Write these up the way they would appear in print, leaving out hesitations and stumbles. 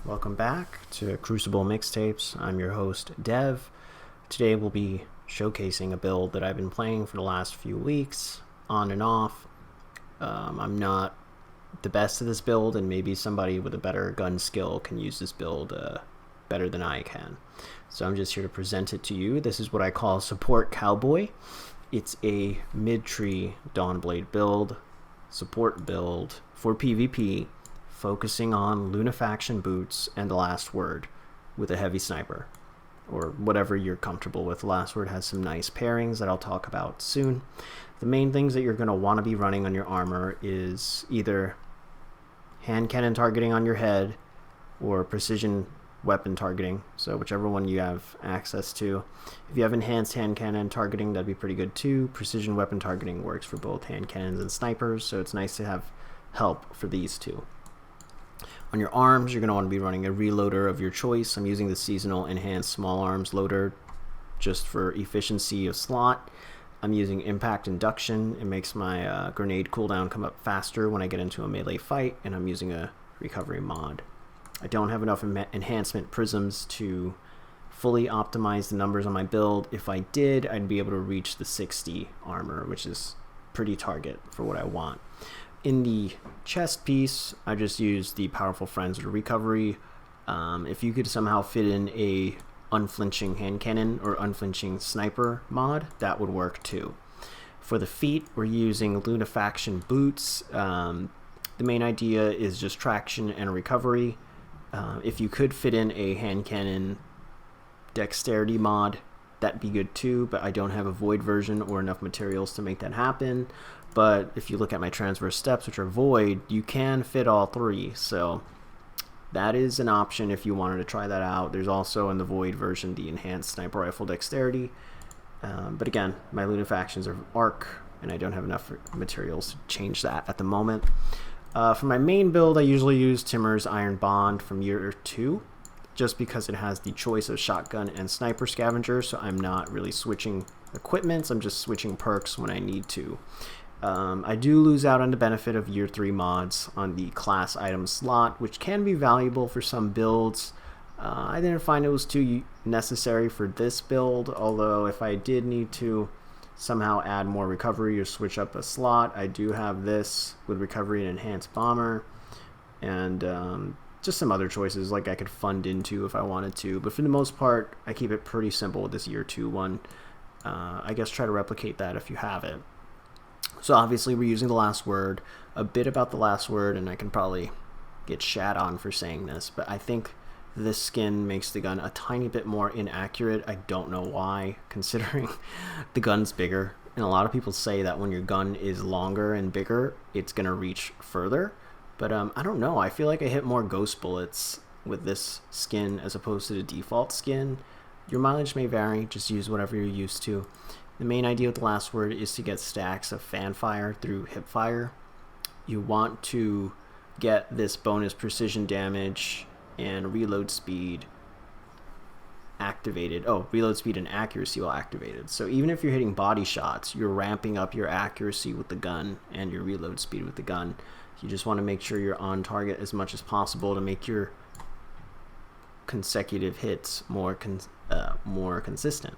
Welcome back to Crucible Mixtapes. I'm your host, Dev. Today we'll be showcasing a build that I've been playing for the last few weeks, on and off. I'm not the best at this build, and maybe somebody with a better gun skill can use this build better than I can. So I'm just here to present it to you. This is what I call Support Cowboy. It's a mid-tree Dawnblade build, support build for PvP, focusing on Lunafaction boots and the last word with a heavy sniper, or whatever you're comfortable with. The last word has some nice pairings that I'll talk about soon. The main things that you're going to want to be running on your armor is either hand cannon targeting on your head or precision weapon targeting, so whichever one you have access to. If you have enhanced hand cannon targeting, that'd be pretty good too. Precision weapon targeting works for both hand cannons and snipers, so it's nice to have help for these two. On your arms, you're going to want to be running a reloader of your choice. I'm using the seasonal enhanced small arms loader just for efficiency of slot. I'm using impact induction. It makes my grenade cooldown come up faster when I get into a melee fight, and I'm using a recovery mod. I don't have enough enhancement prisms to fully optimize the numbers on my build. If I did, I'd be able to reach the 60 armor, which is pretty target for what I want. In the chest piece, I just used the Powerful Friends or Recovery. If you could somehow fit in a unflinching hand cannon or unflinching sniper mod, that would work too. For the feet, we're using Lunafaction boots. The main idea is just traction and recovery. If you could fit in a hand cannon dexterity mod, that'd be good too, but I don't have a void version or enough materials to make that happen. But if you look at my transverse steps, which are void, you can fit all three, so that is an option if you wanted to try that out. There's also in the void version the enhanced sniper rifle dexterity, but again, my Lunafactions are arc, and I don't have enough materials to change that at the moment. For my main build, I usually use Timur's Iron Bond from year 2, just because it has the choice of shotgun and sniper scavenger, so I'm not really switching equipments, I'm just switching perks when I need to. I do lose out on the benefit of year 3 mods on the class item slot, which can be valuable for some builds. I didn't find it was too necessary for this build, although if I did need to somehow add more recovery or switch up a slot, I do have this with recovery and enhanced bomber, and just some other choices like I could fund into if I wanted to, but for the most part I keep it pretty simple with this year 2 one. I guess try to replicate that if you have it. So obviously we're using the last word, a bit about the last word, and I can probably get shat on for saying this, but I think this skin makes the gun a tiny bit more inaccurate. I don't know why, considering the gun's bigger, and a lot of people say that when your gun is longer and bigger, it's going to reach further, but I don't know. I feel like I hit more ghost bullets with this skin as opposed to the default skin. Your mileage may vary, just use whatever you're used to. The main idea with the last word is to get stacks of fan fire through hip fire. You want to get this bonus precision damage and reload speed activated. Oh, reload speed and accuracy while activated. So even if you're hitting body shots, you're ramping up your accuracy with the gun and your reload speed with the gun. You just want to make sure you're on target as much as possible to make your consecutive hits more consistent.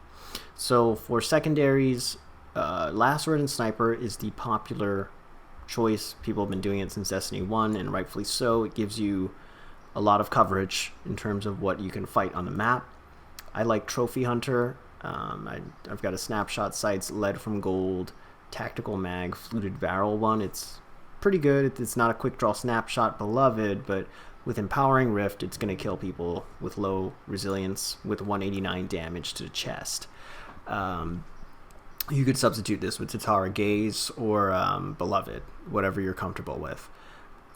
So for secondaries, last word and sniper is the popular choice. People have been doing it since Destiny 1, and rightfully so. It gives you a lot of coverage in terms of what you can fight on the map. I like Trophy Hunter. I've got a snapshot sights, lead from gold, tactical mag, fluted barrel one. It's pretty good. It's not a quick draw snapshot beloved, but with Empowering Rift, it's going to kill people with low resilience with 189 damage to the chest. You could substitute this with Tatara Gaze or Beloved, whatever you're comfortable with.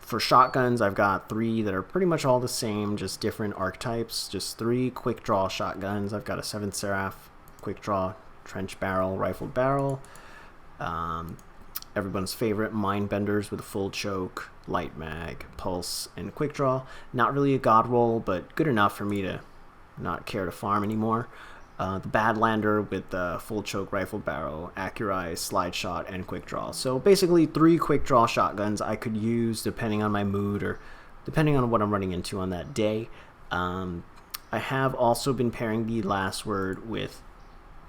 For shotguns, I've got 3 that are pretty much all the same, just different archetypes. Just 3 quick draw shotguns. I've got a 7th Seraph, quick draw, trench barrel, rifled barrel. Everyone's favorite, Mindbenders with a full choke, light mag, pulse, and quick draw. Not really a god roll, but good enough for me to not care to farm anymore. The Badlander with the full choke, rifled barrel, accurize, slide shot, and quick draw. So basically 3 quick draw shotguns I could use depending on my mood or depending on what I'm running into on that day. I have also been pairing the last word with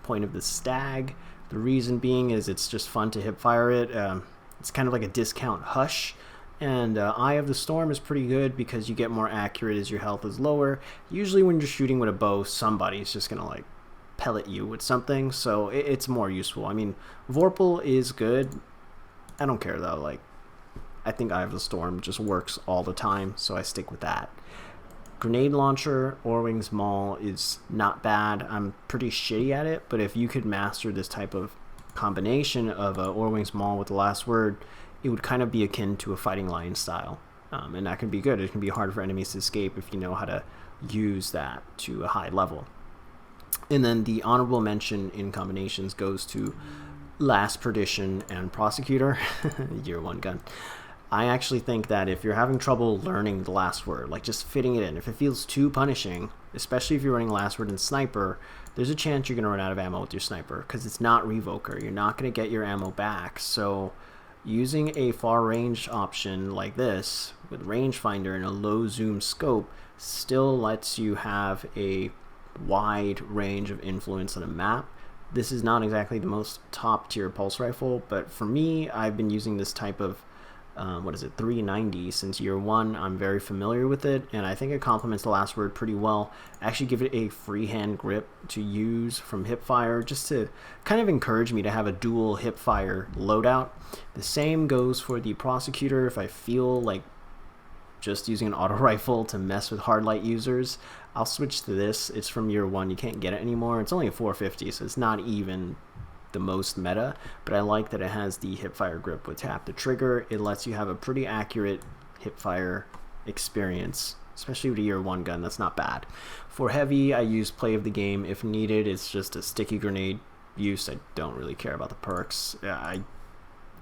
Point of the Stag. The reason being is it's just fun to hipfire it. It's kind of like a discount Hush. And Eye of the Storm is pretty good because you get more accurate as your health is lower. Usually when you're shooting with a bow, somebody's just going to like pellet you with something, so it's more useful. I mean, Vorpal is good. I don't care though. Like, I think Eye of the Storm just works all the time, so I stick with that. Grenade Launcher, Orwing's Maul is not bad. I'm pretty shitty at it, but if you could master this type of combination of Orwing's Maul with the last word, it would kind of be akin to a Fighting Lion style. And that can be good. It can be hard for enemies to escape if you know how to use that to a high level. And then the honorable mention in combinations goes to Last Perdition and Prosecutor, Year 1 gun. I actually think that if you're having trouble learning the last word, like just fitting it in, if it feels too punishing, especially if you're running last word and sniper, there's a chance you're going to run out of ammo with your sniper because it's not revoker. You're not going to get your ammo back. So using a far range option like this with rangefinder and a low zoom scope still lets you have a wide range of influence on a map. This is not exactly the most top tier pulse rifle, but for me, I've been using this type of 390 since year 1. I'm very familiar with it, and I think it complements the last word pretty well. I actually give it a freehand grip to use from hipfire just to kind of encourage me to have a dual hipfire loadout. The same goes for the Prosecutor. If I feel like just using an auto rifle to mess with hard light users, I'll switch to this. It's from year 1. You can't get it anymore. It's only a 450, so it's not even the most meta, but I like that it has the hipfire grip with tap the trigger. It lets you have a pretty accurate hipfire experience, especially with a year 1 gun. That's not bad. For heavy, I use play of the game if needed. It's just a sticky grenade use. I don't really care about the perks. I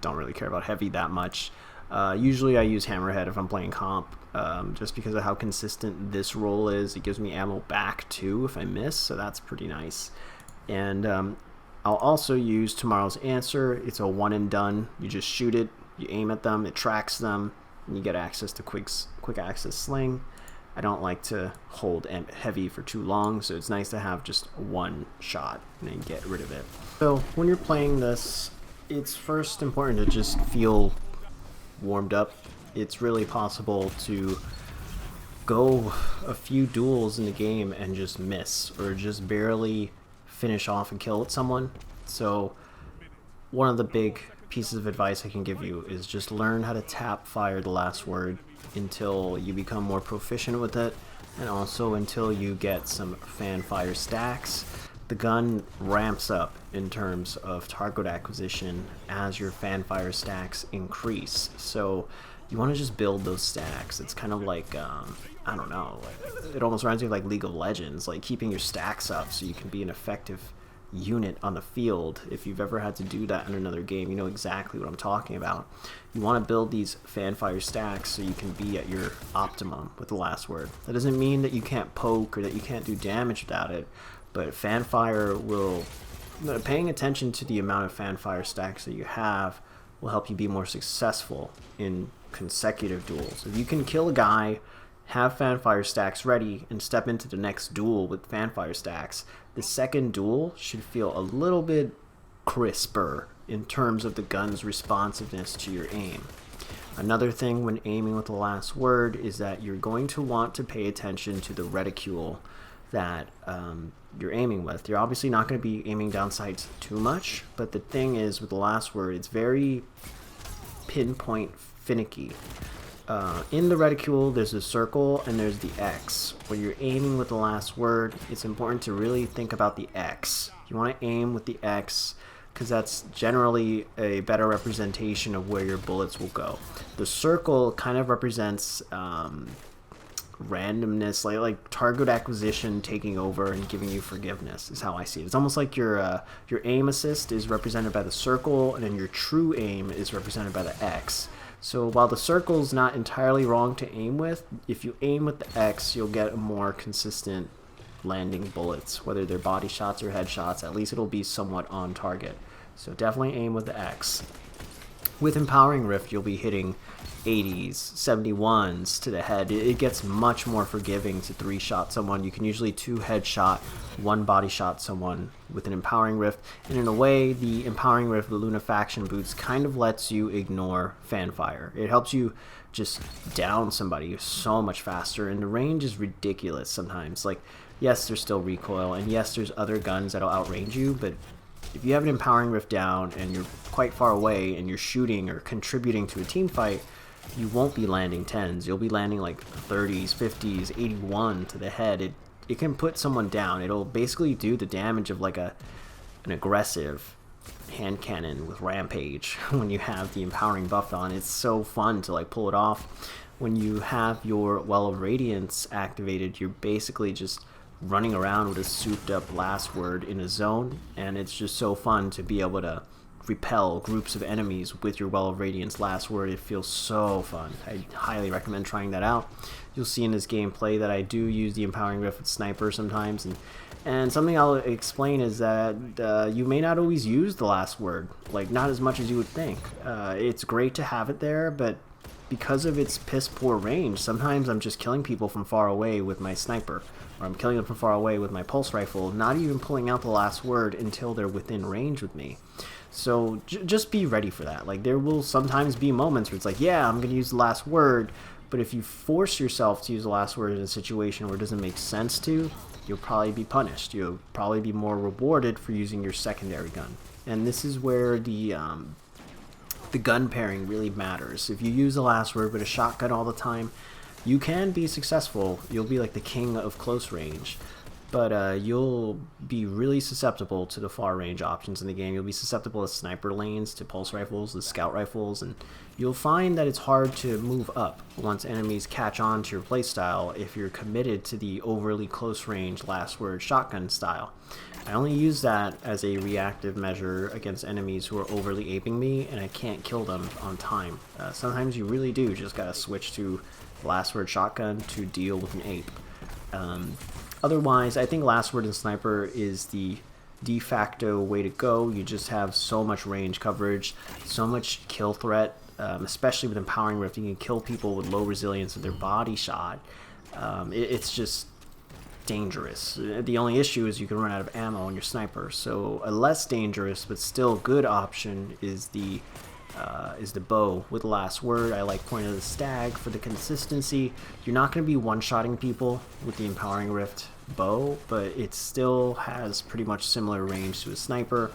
don't really care about heavy that much. Usually I use Hammerhead if I'm playing comp, just because of how consistent this roll is. It gives me ammo back too if I miss, so that's pretty nice. And I'll also use Tomorrow's Answer. It's a one and done. You just shoot it, you aim at them, it tracks them, and you get access to quick access sling. I don't like to hold heavy for too long, so it's nice to have just one shot and then get rid of it. So when you're playing this, it's first important to just feel warmed up. It's really possible to go a few duels in the game and just miss or just barely finish off and kill someone. So one of the big pieces of advice I can give you is just learn how to tap fire the last word until you become more proficient with it, and also until you get some fan fire stacks. The gun ramps up in terms of target acquisition as your fan fire stacks increase, so you want to just build those stacks. It's kind of like I don't know, it almost reminds me of like League of Legends, like keeping your stacks up so you can be an effective unit on the field. If you've ever had to do that in another game, you know exactly what I'm talking about. You want to build these fanfire stacks so you can be at your optimum with the last word. That doesn't mean that you can't poke or that you can't do damage without it, but fanfire will, paying attention to the amount of fanfire stacks that you have will help you be more successful in consecutive duels. If you can kill a guy, have fanfire stacks ready, and step into the next duel with fanfire stacks, the second duel should feel a little bit crisper in terms of the gun's responsiveness to your aim. Another thing when aiming with the last word is that you're going to want to pay attention to the reticule that you're aiming with. You're obviously not going to be aiming down sights too much, but the thing is with the last word, it's very pinpoint finicky. In the reticule, there's a circle and there's the X. When you're aiming with the last word, it's important to really think about the X. You want to aim with the X because that's generally a better representation of where your bullets will go. The circle kind of represents randomness, like target acquisition taking over and giving you forgiveness is how I see it. It's almost like your aim assist is represented by the circle, and then your true aim is represented by the X. So while the circle's not entirely wrong to aim with, if you aim with the X, you'll get more consistent landing bullets, whether they're body shots or headshots. At least it'll be somewhat on target. So definitely aim with the X. With Empowering Rift, you'll be hitting 80s, 71s to the head. It gets much more forgiving to 3-shot someone. You can usually 2-headshot, 1-body-shot someone with an Empowering Rift. And in a way, the Empowering Rift, the Lunafaction boots, kind of lets you ignore fanfire. It helps you just down somebody so much faster, and the range is ridiculous sometimes. Like, yes, there's still recoil, and yes, there's other guns that'll outrange you, but if you have an Empowering Rift down and you're quite far away and you're shooting or contributing to a team fight, you won't be landing 10s. You'll be landing like 30s, 50s, 81 to the head. It can put someone down. It'll basically do the damage of like an aggressive hand cannon with Rampage when you have the Empowering buff on. It's so fun to like pull it off. When you have your Well of Radiance activated, you're basically just running around with a souped up last word in a zone, and it's just so fun to be able to repel groups of enemies with your Well of Radiance last word. It feels so fun. I highly recommend trying that out. You'll see in this gameplay that I do use the Empowering Rift with Sniper sometimes, and something I'll explain is that you may not always use the last word, like not as much as you would think. It's great to have it there, but because of its piss poor range, sometimes I'm just killing people from far away with my sniper, or I'm killing them from far away with my pulse rifle, not even pulling out the last word until they're within range with me. So just be ready for that. Like, there will sometimes be moments where it's like, yeah, I'm going to use the last word, but if you force yourself to use the last word in a situation where it doesn't make sense to, you'll probably be punished. You'll probably be more rewarded for using your secondary gun. And this is where the gun pairing really matters. If you use the last word with a shotgun all the time, you can be successful. You'll be like the king of close range, but you'll be really susceptible to the far range options in the game. You'll be susceptible to sniper lanes, to pulse rifles, to scout rifles, and you'll find that it's hard to move up once enemies catch on to your playstyle if you're committed to the overly close range last word shotgun style. I only use that as a reactive measure against enemies who are overly aping me and I can't kill them on time. Sometimes you really do just gotta switch to last word shotgun to deal with an ape. Otherwise, I think last word and sniper is the de facto way to go. You just have so much range coverage, so much kill threat, especially with Empowering Rift. You can kill people with low resilience with their body shot. It's just dangerous. The only issue is you can run out of ammo on your sniper. So a less dangerous but still good option is the bow with the last word. I like Point of the Stag for the consistency. You're not going to be one-shotting people with the Empowering Rift bow, but it still has pretty much similar range to a sniper.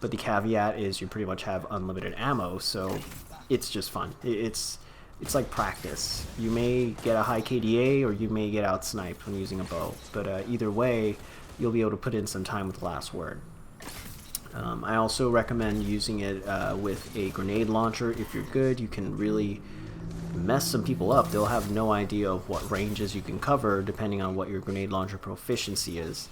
But the caveat is you pretty much have unlimited ammo, so it's just fun. It's like practice. You may get a high KDA or you may get out-sniped when using a bow, but either way, you'll be able to put in some time with the last word. I also recommend using it with a grenade launcher. If you're good, you can really mess some people up. They'll have no idea of what ranges you can cover depending on what your grenade launcher proficiency is,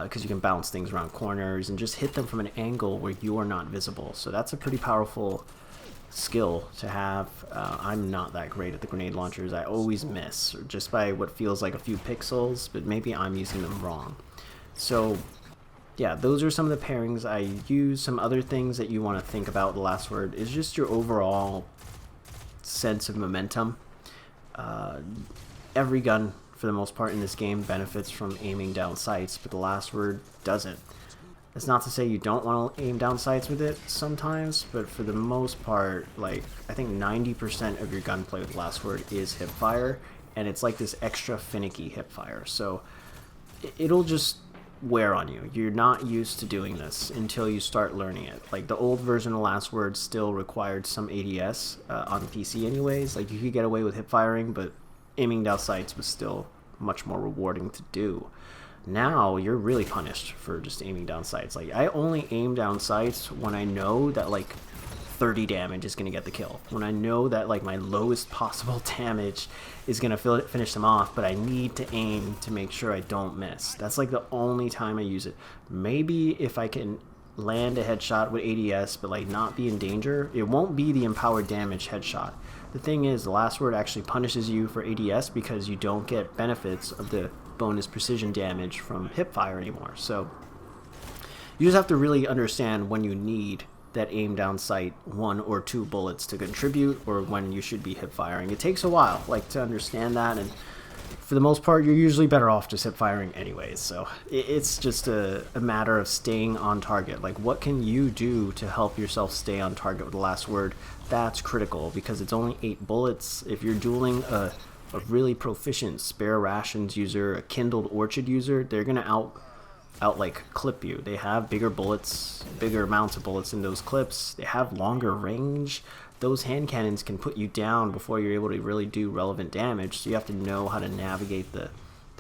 because you can bounce things around corners and just hit them from an angle where you are not visible. So that's a pretty powerful skill to have. I'm not that great at the grenade launchers. I always miss, just by what feels like a few pixels, but maybe I'm using them wrong. So yeah, those are some of the pairings I use. Some other things that you want to think about the last word is just your overall sense of momentum. Every gun, for the most part in this game, benefits from aiming down sights, but the last word doesn't. It's not to say you don't want to aim down sights with it sometimes, but for the most part, like, I think 90% of your gunplay with the last word is hipfire, and it's like this extra finicky hipfire. So it'll just wear on you. You're not used to doing this until you start learning it. Like, the old version of last word still required some ADS on PC anyways. Like, you could get away with hip firing, but aiming down sights was still much more rewarding to do. Now you're really punished for just aiming down sights. Like, I only aim down sights when I know that like 30 damage is going to get the kill. When I know that like my lowest possible damage is going to finish them off, but I need to aim to make sure I don't miss. That's like the only time I use it. Maybe if I can land a headshot with ADS but like not be in danger, it won't be the empowered damage headshot. The thing is, the last word actually punishes you for ADS because you don't get benefits of the bonus precision damage from hipfire anymore. So you just have to really understand when you need that aim down sight 1 or 2 bullets to contribute, or when you should be hip firing. It takes a while, like, to understand that, and for the most part, you're usually better off just hip firing anyways. So it's just a matter of staying on target. Like, what can you do to help yourself stay on target with the last word? That's critical, because it's only 8 bullets. If you're dueling a really proficient spare rations user, a kindled orchid user, they're gonna out like clip you. They have bigger bullets, bigger amounts of bullets in those clips. They have longer range. Those hand cannons can put you down before you're able to really do relevant damage, so you have to know how to navigate the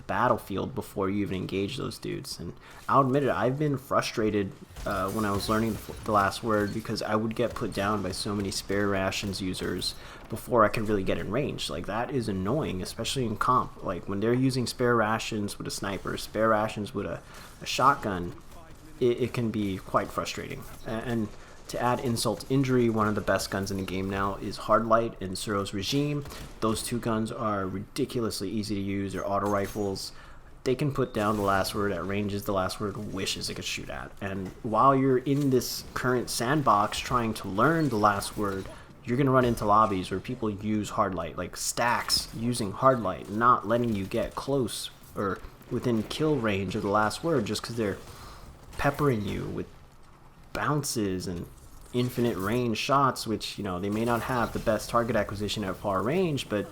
battlefield before you even engage those dudes. And I'll admit it, I've been frustrated when I was learning the last word, because I would get put down by so many spare rations users before I could really get in range. Like, that is annoying, especially in comp. Like, when they're using spare rations with a sniper, spare rations with a shotgun, it can be quite frustrating. And to add insult to injury, one of the best guns in the game now is Hardlight and Suro's Regime. Those 2 guns are ridiculously easy to use. They're auto rifles. They can put down the last word at ranges the last word wishes it could shoot at. And while you're in this current sandbox trying to learn the last word, you're going to run into lobbies where people use Hardlight, like stacks using Hardlight, not letting you get close or within kill range of the last word, just because they're peppering you with bounces and infinite range shots, which, you know, they may not have the best target acquisition at far range, but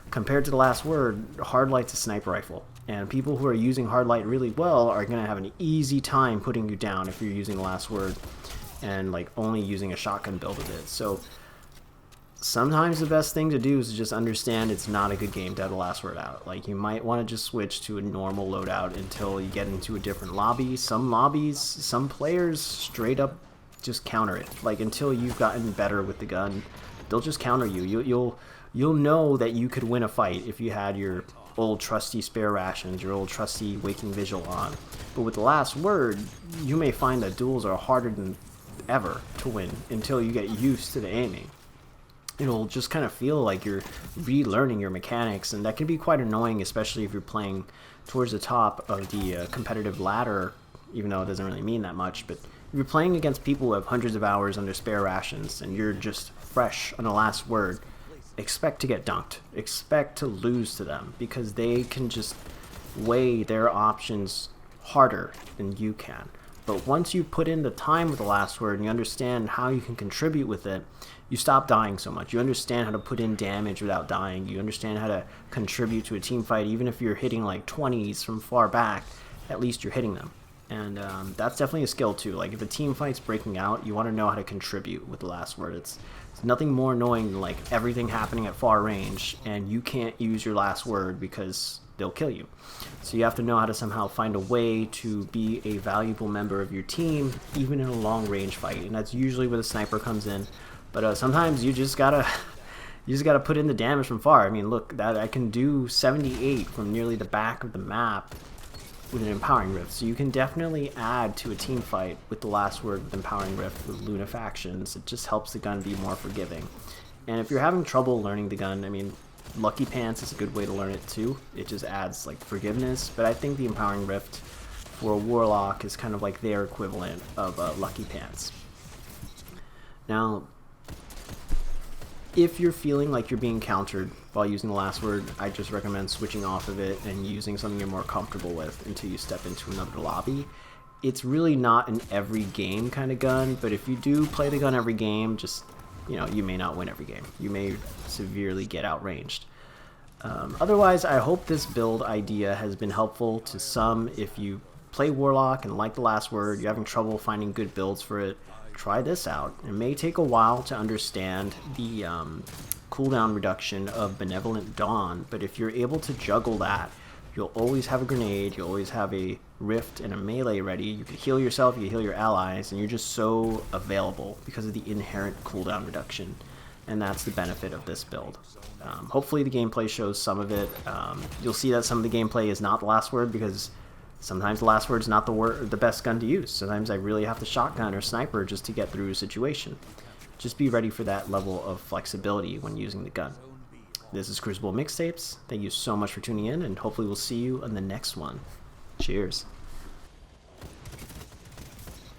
compared to the last word, Hardlight's a sniper rifle, and people who are using Hardlight really well are going to have an easy time putting you down if you're using the last word and like only using a shotgun build with it. So sometimes the best thing to do is to just understand it's not a good game to have the last word out. Like, you might want to just switch to a normal loadout until you get into a different lobby. Some lobbies, some players straight up just counter it. Like, until you've gotten better with the gun, they'll just counter you. You'll know that you could win a fight if you had your old trusty spare rations, your old trusty waking visual on. But with the last word, you may find that duels are harder than ever to win until you get used to the aiming. It'll just kind of feel like you're relearning your mechanics, and that can be quite annoying, especially if you're playing towards the top of the competitive ladder, even though it doesn't really mean that much. But if you're playing against people who have hundreds of hours on their spare rations and you're just fresh on the last word, expect to get dunked. Expect to lose to them, because they can just weigh their options harder than you can. But once you put in the time with the last word and you understand how you can contribute with it, you stop dying so much. You understand how to put in damage without dying. You understand how to contribute to a team fight. Even if you're hitting like 20s from far back, at least you're hitting them. And that's definitely a skill too. Like, if a team fight's breaking out, you want to know how to contribute with the last word. It's nothing more annoying than like everything happening at far range and you can't use your last word because they'll kill you. So you have to know how to somehow find a way to be a valuable member of your team, even in a long range fight. And that's usually where the sniper comes in. But sometimes you just gotta put in the damage from far. I mean, look, that I can do 78 from nearly the back of the map with an Empowering Rift. So you can definitely add to a team fight with the last word with Empowering Rift with Lunafactions. It just helps the gun be more forgiving. And if you're having trouble learning the gun, I mean, Lucky Pants is a good way to learn it too. It just adds like forgiveness. But I think the Empowering Rift for a Warlock is kind of like their equivalent of Lucky Pants. Now, if you're feeling like you're being countered while using the last word, I just recommend switching off of it and using something you're more comfortable with until you step into another lobby. It's really not an every game kind of gun, but if you do play the gun every game, just, you know, you may not win every game. You may severely get outranged. Otherwise, I hope this build idea has been helpful to some. If you play Warlock and like the last word, you're having trouble finding good builds for it, try this out. It may take a while to understand the cooldown reduction of Benevolent Dawn, but if you're able to juggle that, you'll always have a grenade, you'll always have a rift and a melee ready. You can heal yourself, you can heal your allies, and you're just so available because of the inherent cooldown reduction. And that's the benefit of this build. Hopefully the gameplay shows some of it. You'll see that some of the gameplay is not the last word, because sometimes the last word is not the best gun to use. Sometimes I really have to shotgun or sniper just to get through a situation. Just be ready for that level of flexibility when using the gun. This is Crucible Mixtapes. Thank you so much for tuning in, and hopefully we'll see you on the next one. Cheers.